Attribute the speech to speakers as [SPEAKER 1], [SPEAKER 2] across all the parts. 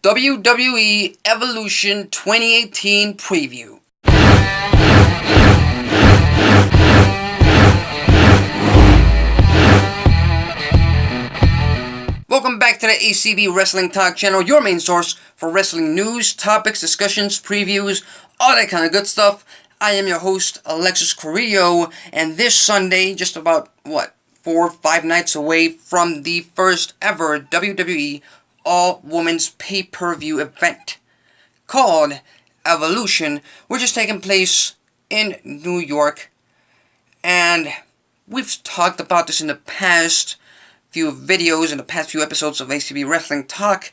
[SPEAKER 1] WWE Evolution 2018 preview. Welcome back to the ACB Wrestling Talk channel, your main source for wrestling news, topics, discussions, previews, all that kind of good stuff. I am your host, Alexis Carrillo, and this Sunday, just about, 4 or 5 nights away from the first ever WWE All-Women's Pay-Per-View event called Evolution, which is taking place in New York. And we've talked about this in the past few videos, in the past few episodes of ACB Wrestling Talk.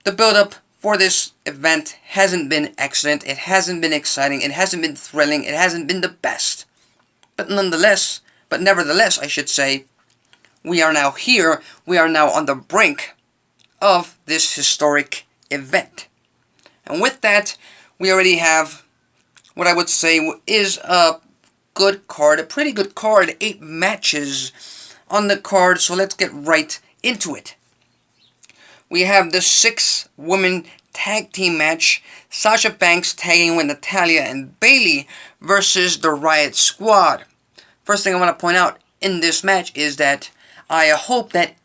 [SPEAKER 1] The build-up for this event hasn't been excellent, it hasn't been exciting, it hasn't been thrilling, it hasn't been the best. But nevertheless, I should say, we are now here, we are now on the brink of this historic event. And with that, we already have what I would say is a good card, a pretty good card, 8 matches on the card, so let's get right into it. We have the 6-woman tag team match, Sasha Banks tagging with Natalya and Bayley versus the Riott Squad. First thing I want to point out in this match is that I hope that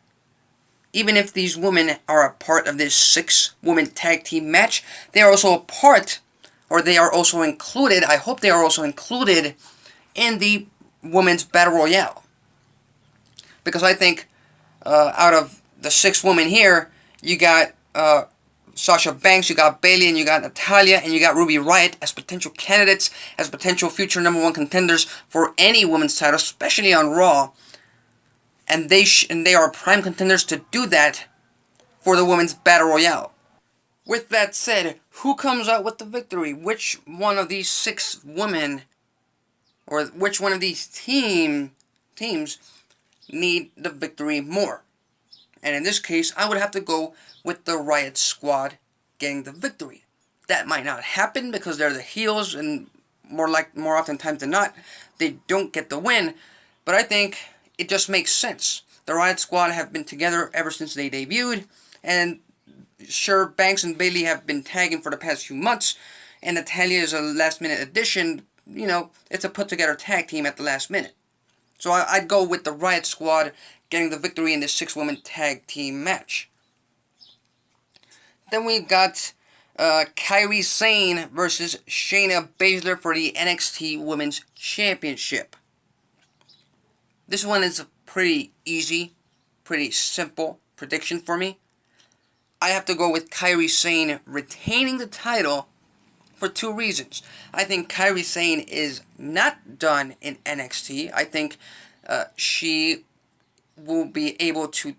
[SPEAKER 1] even if these women are a part of this 6-woman tag team match, they are also a part, or they are also included, I hope they are also included in the Women's Battle Royale. Because I think out of the 6 women here, you got Sasha Banks, you got Bayley, and you got Natalya, and you got Ruby Riott as potential candidates, as potential future #1 contenders for any women's title, especially on Raw. And they are prime contenders to do that for the Women's Battle Royale. With that said, who comes out with the victory? Which one of these 6 women, or which one of these teams need the victory more? And in this case, I would have to go with the Riott Squad getting the victory. That might not happen because they're the heels, and more often times than not, they don't get the win. But I think it just makes sense. The Riott Squad have been together ever since they debuted, and sure, Banks and Bayley have been tagging for the past few months, and Natalya is a last-minute addition. You know, it's a put-together tag team at the last minute. So I'd go with the Riott Squad getting the victory in this 6-woman tag team match. Then we got Kairi Sane versus Shayna Baszler for the NXT Women's Championship. This one is a pretty easy, pretty simple prediction for me. I have to go with Kairi Sane retaining the title for 2 reasons. I think Kairi Sane is not done in NXT. I think she will be able to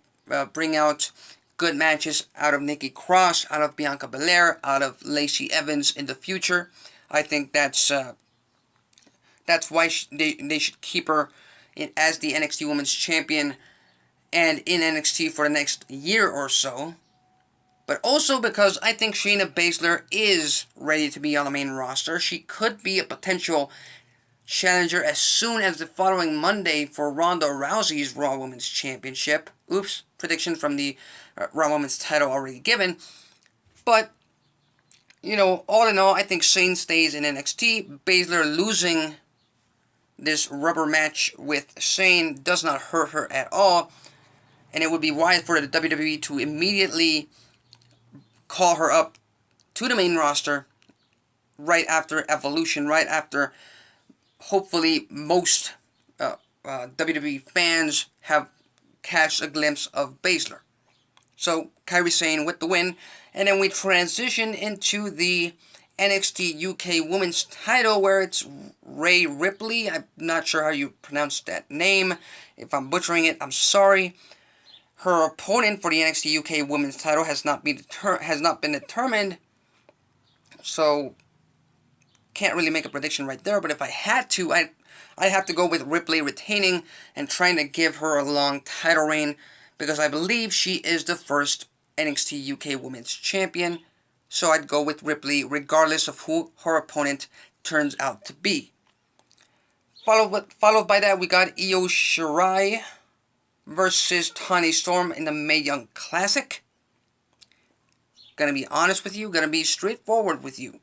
[SPEAKER 1] bring out good matches out of Nikki Cross, out of Bianca Belair, out of Lacey Evans in the future. I think that's why they should keep her as the NXT Women's Champion and in NXT for the next year or so. But also because I think Shayna Baszler is ready to be on the main roster. She could be a potential challenger as soon as the following Monday for Ronda Rousey's Raw Women's Championship. Oops, prediction from the Raw Women's title already given. But, you know, all in all, I think Sane stays in NXT. Baszler losing this rubber match with Sane does not hurt her at all. And it would be wise for the WWE to immediately call her up to the main roster right after Evolution, right after hopefully most WWE fans have catch a glimpse of Baszler. So Kairi Sane with the win, and then we transition into the NXT UK Women's Title, where it's Ripley. I'm not sure how you pronounce that name. If I'm butchering it, I'm sorry. Her opponent for the NXT UK Women's Title has not been determined, so can't really make a prediction right there. But if I had to, I'd have to go with Ripley retaining and trying to give her a long title reign, because I believe she is the first NXT UK Women's Champion. So I'd go with Ripley regardless of who her opponent turns out to be. Followed by that, we got Io Shirai versus Toni Storm in the Mae Young Classic. Gonna be honest with you, gonna be straightforward with you.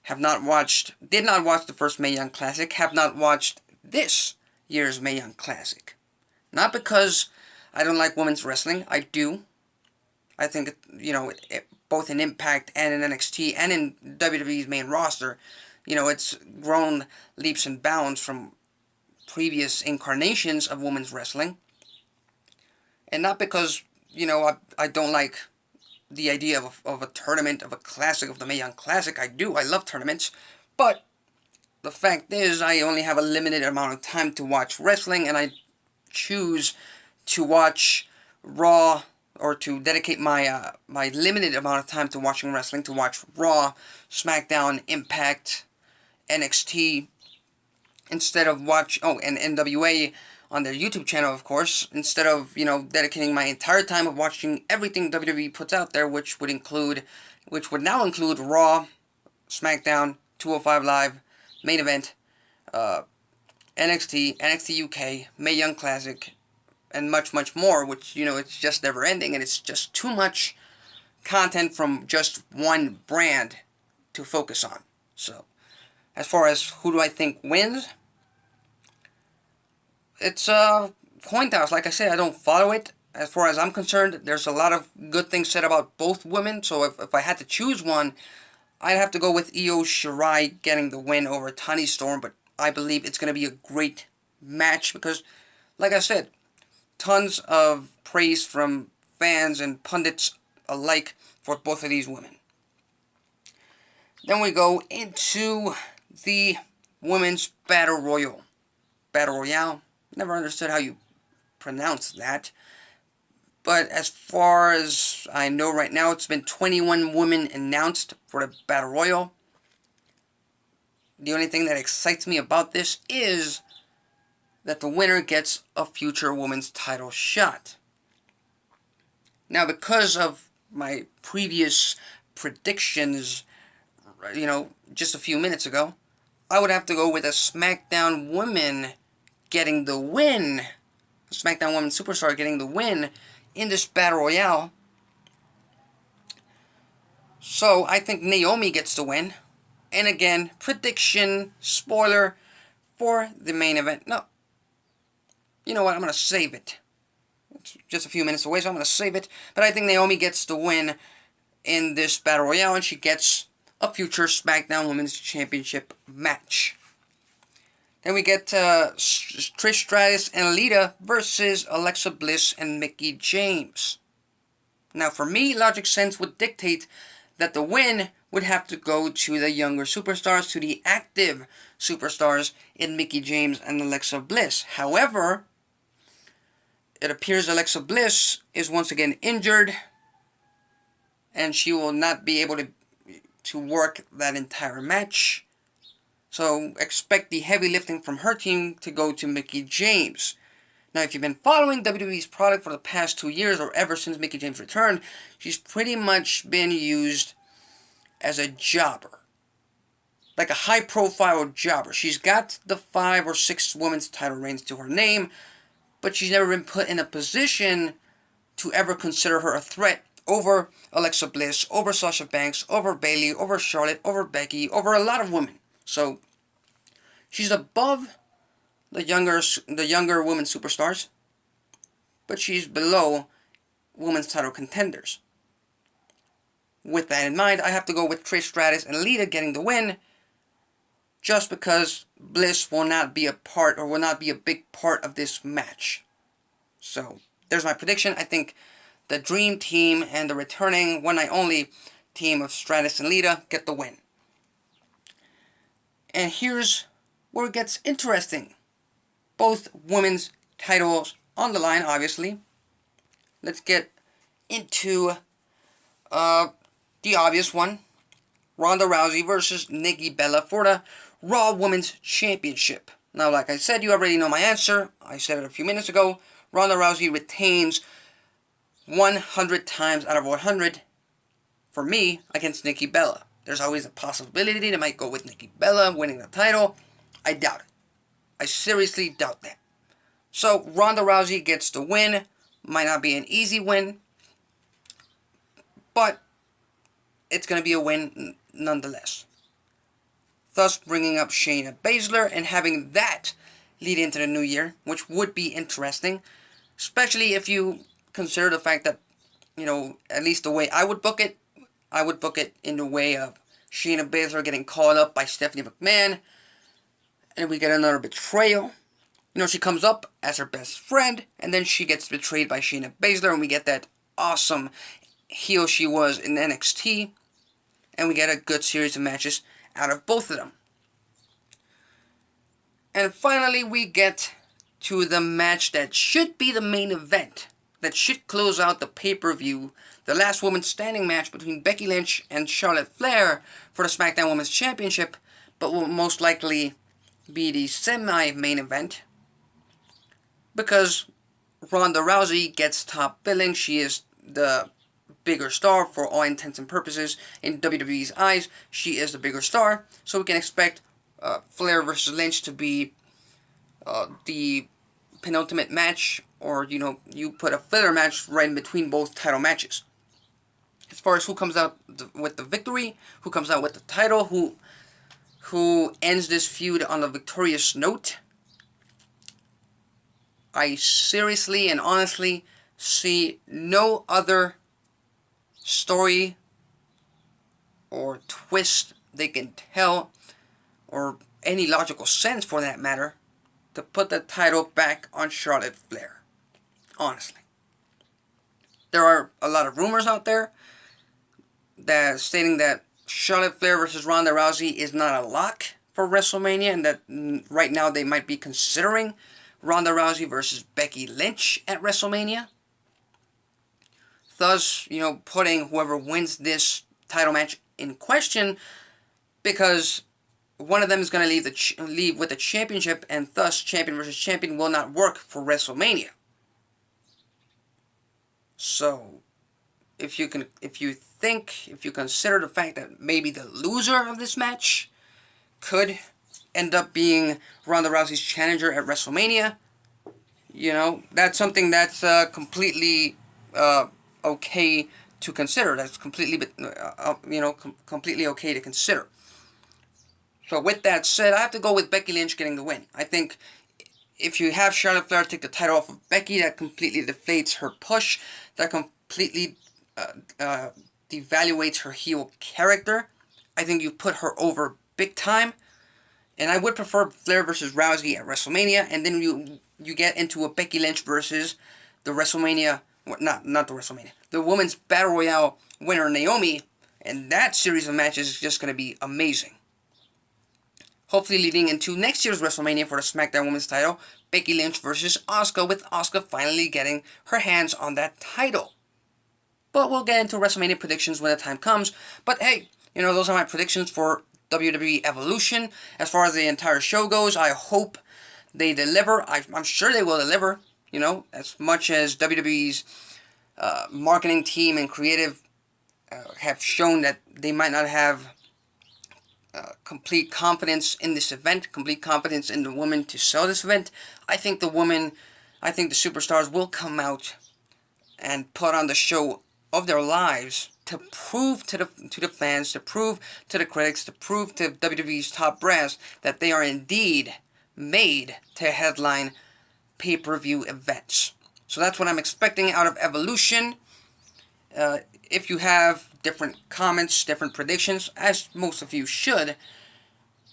[SPEAKER 1] Did not watch the first Mae Young Classic, have not watched this year's Mae Young Classic. Not because I don't like women's wrestling, I do. I think, both in Impact and in NXT and in WWE's main roster, it's grown leaps and bounds from previous incarnations of women's wrestling. And not because, I don't like the idea of a tournament, of a classic, of the Mae Young Classic. I do. I love tournaments. But the fact is, I only have a limited amount of time to watch wrestling, and I choose to watch Raw, or to dedicate my my limited amount of time to watching wrestling, to watch Raw, SmackDown, Impact, NXT, instead of and NWA on their YouTube channel, of course, instead of, dedicating my entire time of watching everything WWE puts out there, which would now include Raw, SmackDown, 205 Live, Main Event, NXT, NXT UK, Mae Young Classic, and much, much more, which, it's just never ending, and it's just too much content from just one brand to focus on. So, as far as who do I think wins, it's coin toss. Like I said, I don't follow it. As far as I'm concerned, there's a lot of good things said about both women, so if I had to choose one, I'd have to go with Io Shirai getting the win over Toni Storm, but I believe it's going to be a great match because, like I said, tons of praise from fans and pundits alike for both of these women. Then we go into the Women's Battle Royal. Battle Royale. Never understood how you pronounce that. But as far as I know right now, it's been 21 women announced for the Battle Royal. The only thing that excites me about this is that the winner gets a future women's title shot. Now, because of my previous predictions, just a few minutes ago, I would have to go with a SmackDown woman getting the win. A SmackDown woman superstar getting the win in this Battle Royale. So, I think Naomi gets the win. And again, prediction, spoiler, for the main event. No. You know what? I'm going to save it. It's just a few minutes away, so I'm going to save it. But I think Naomi gets the win in this Battle Royale, and she gets a future SmackDown Women's Championship match. Then we get Trish Stratus and Lita versus Alexa Bliss and Mickie James. Now, for me, logic sense would dictate that the win would have to go to the younger superstars, to the active superstars in Mickie James and Alexa Bliss. However, it appears Alexa Bliss is once again injured, and she will not be able to work that entire match. So expect the heavy lifting from her team to go to Mickie James. Now, if you've been following WWE's product for the past 2 years, or ever since Mickie James returned, she's pretty much been used as a jobber. Like a high-profile jobber. She's got the 5 or 6 women's title reigns to her name, but she's never been put in a position to ever consider her a threat over Alexa Bliss, over Sasha Banks, over Bayley, over Charlotte, over Becky, over a lot of women. So, she's above the younger women superstars, but she's below women's title contenders. With that in mind, I have to go with Trish Stratus and Lita getting the win, just because Bliss will not be a part, or will not be a big part of this match. So, there's my prediction. I think the Dream Team and the returning one night only team of Stratus and Lita get the win. And here's where it gets interesting. Both women's titles on the line, obviously. Let's get into the obvious one. Ronda Rousey versus Nikki Bella for the Raw Women's Championship. Now, like I said, you already know my answer. I said it a few minutes ago. Ronda Rousey retains 100 times out of 100 for me against Nikki Bella. There's always a possibility they might go with Nikki Bella winning the title. I doubt it. I seriously doubt that. So, Ronda Rousey gets the win. Might not be an easy win, but it's going to be a win nonetheless. Thus bringing up Shayna Baszler and having that lead into the new year, which would be interesting, especially if you consider the fact that, you know, at least the way I would book it in the way of Shayna Baszler getting called up by Stephanie McMahon, and we get another betrayal. You know, she comes up as her best friend, and then she gets betrayed by Shayna Baszler, and we get that awesome heel she was in NXT, and we get a good series of matches out of both of them. And finally, we get to the match that should be the main event, that should close out the pay-per-view, the last woman standing match between Becky Lynch and Charlotte Flair for the Smackdown Women's Championship, but will most likely be the semi-main event, because Ronda Rousey gets top billing. She is the bigger star for all intents and purposes in WWE's eyes. She is the bigger star, so we can expect Flair versus Lynch to be the penultimate match, or, you know, you put a filler match right in between both title matches. As far as who comes out with the victory, who comes out with the title, who ends this feud on a victorious note, I seriously and honestly see no other story or twist they can tell, or any logical sense for that matter, to put the title back on Charlotte Flair. Honestly. There are a lot of rumors out there that stating that Charlotte Flair versus Ronda Rousey is not a lock for WrestleMania, and that right now they might be considering Ronda Rousey versus Becky Lynch at WrestleMania. Thus, you know, putting whoever wins this title match in question, because one of them is going to leave with the championship, and thus champion versus champion will not work for WrestleMania. So, if you consider the fact that maybe the loser of this match could end up being Ronda Rousey's challenger at WrestleMania, you know, that's something that's completely okay to consider. That's completely, completely okay to consider. So with that said, I have to go with Becky Lynch getting the win. I think if you have Charlotte Flair take the title off of Becky, that completely deflates her push. That completely devaluates her heel character. I think you put her over big time. And I would prefer Flair versus Rousey at WrestleMania, and then you get into a Becky Lynch versus the WrestleMania, not the WrestleMania, the Women's Battle Royale winner Naomi, and that series of matches is just going to be amazing. Hopefully leading into next year's WrestleMania for the SmackDown Women's title, Becky Lynch versus Asuka, with Asuka finally getting her hands on that title. But we'll get into WrestleMania predictions when the time comes. But hey, you know, those are my predictions for WWE Evolution. As far as the entire show goes, I hope they deliver. I'm sure they will deliver. You know, as much as WWE's marketing team and creative have shown that they might not have complete confidence in this event, complete confidence in the women to sell this event, I think the superstars will come out and put on the show of their lives to prove to the fans, to prove to the critics, to prove to WWE's top brass that they are indeed made to headline pay-per-view events. So that's what I'm expecting out of Evolution. If you have different comments, different predictions, as most of you should,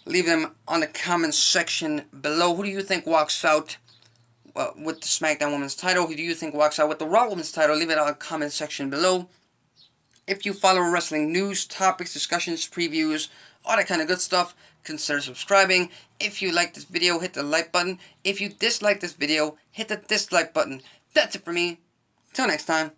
[SPEAKER 1] leave them on the comments section below. Who do you think walks out with the SmackDown Women's title? Who do you think walks out with the Raw Women's title? Leave it on the comment section below. If you follow wrestling news, topics, discussions, previews, all that kind of good stuff, consider subscribing. If you like this video, hit the like button. If you dislike this video, hit the dislike button. That's it for me. Till next time.